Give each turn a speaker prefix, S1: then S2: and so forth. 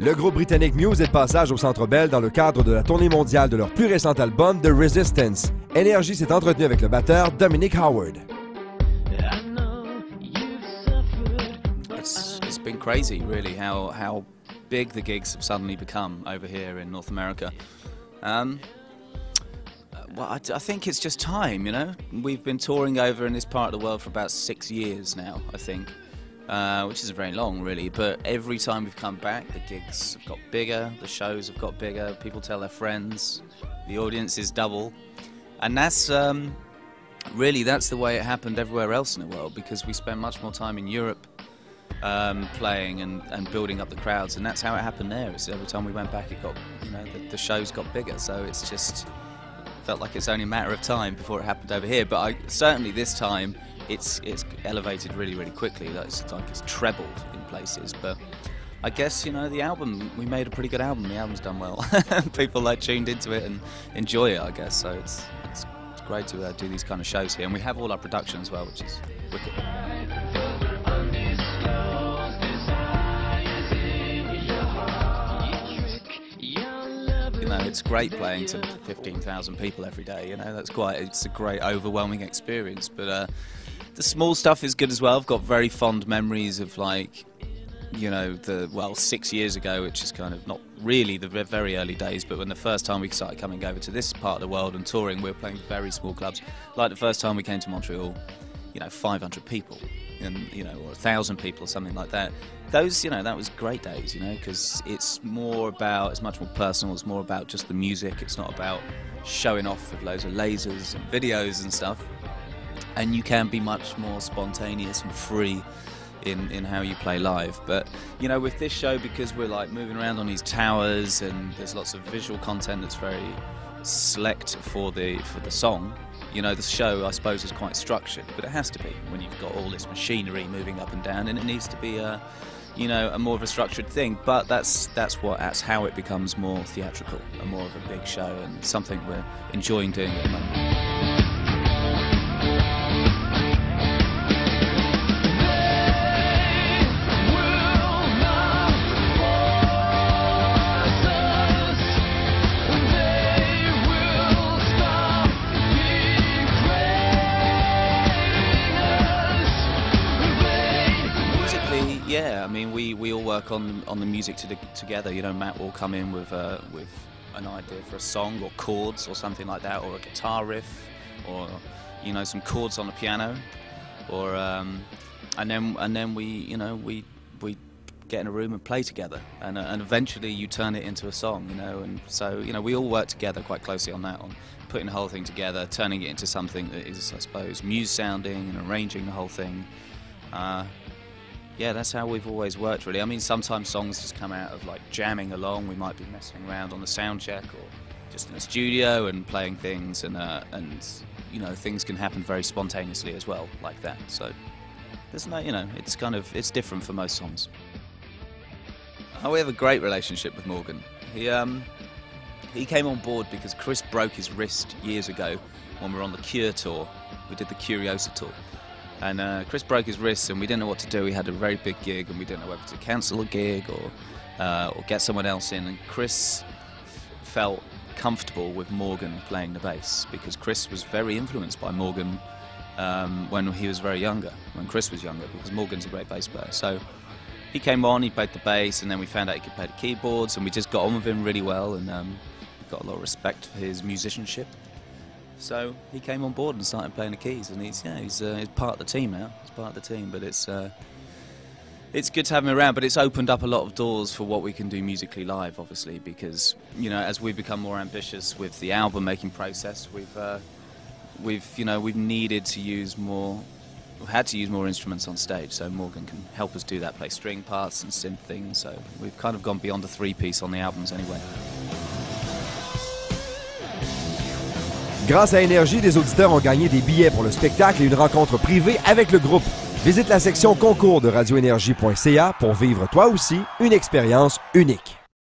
S1: Le groupe britannique Muse est de passage au Centre Bell dans le cadre de la tournée mondiale de leur plus récent album, The Resistance. Énergie s'est entretenu avec le batteur Dominic Howard.
S2: It's been crazy, really, how big the gigs have suddenly become over here in North America. Well, I think it's just time, you know. We've been touring over in this part of the world for about 6 years now, I think. Which isn't very long, really, but every time we've come back, the gigs have got bigger, the shows have got bigger, people tell their friends, the audience is double, and that's really, that's the way it happened everywhere else in the world, because we spend much more time in Europe playing and building up the crowds, and that's how it happened there. It's every time we went back, it got, you know, the shows got bigger, so it's just felt like it's only a matter of time before it happened over here. But certainly this time, it's elevated really, really quickly. It's like it's trebled in places. But I guess, you know, the album, we made a pretty good album. The album's done well. People like tuned into it and enjoy it, I guess. So it's great to do these kind of shows here. And we have all our production as well, which is wicked. You know, it's great playing to 15,000 people every day. You know, it's a great, overwhelming experience. But the small stuff is good as well. I've got very fond memories of, like, you know, 6 years ago, which is kind of not really the very early days, but when the first time we started coming over to this part of the world and touring, we were playing very small clubs. Like the first time we came to Montreal, you know, 500 people, and, you know, or 1,000 people or something like that. Those, you know, that was great days, you know, because it's much more personal. It's more about just the music. It's not about showing off with loads of lasers and videos and stuff. And you can be much more spontaneous and free in how you play live. But, you know, with this show, because we're like moving around on these towers and there's lots of visual content that's very select for the song, you know, the show, I suppose, is quite structured, but it has to be when you've got all this machinery moving up and down, and it needs to be you know, a more of a structured thing. But that's how it becomes more theatrical and more of a big show, and something we're enjoying doing at the moment. Yeah, I mean, we all work on the music together. You know, Matt will come in with an idea for a song or chords or something like that, or a guitar riff, or, you know, some chords on the piano, or and then we get in a room and play together, and eventually you turn it into a song, you know. And so, you know, we all work together quite closely on that, on putting the whole thing together, turning it into something that is, I suppose, Muse sounding, and arranging the whole thing. Yeah, that's how we've always worked, really. I mean, sometimes songs just come out of, like, jamming along. We might be messing around on the sound check or just in a studio and playing things, and you know, things can happen very spontaneously as well, like that. So there's no, you know, it's different for most songs. We have a great relationship with Morgan. He came on board because Chris broke his wrist years ago when we were on the Cure tour. We did the Curiosa tour. And Chris broke his wrist, and we didn't know what to do. We had a very big gig, and we didn't know whether to cancel a gig or get someone else in. And Chris felt comfortable with Morgan playing the bass, because Chris was very influenced by Morgan when he was very younger, when Chris was younger, because Morgan's a great bass player. So he came on, he played the bass, and then we found out he could play the keyboards, and we just got on with him really well, and got a lot of respect for his musicianship. So he came on board and started playing the keys, and he's part of the team now. He's part of the team, but it's good to have him around. But it's opened up a lot of doors for what we can do musically live, obviously, because, you know, as we become more ambitious with the album making process, we've needed to use more. We've had to use more instruments on stage, so Morgan can help us do that, play string parts and synth things. So we've kind of gone beyond the 3-piece on the albums anyway.
S1: Grâce à Énergie, des auditeurs ont gagné des billets pour le spectacle et une rencontre privée avec le groupe. Visite la section concours de radioénergie.ca pour vivre toi aussi une expérience unique.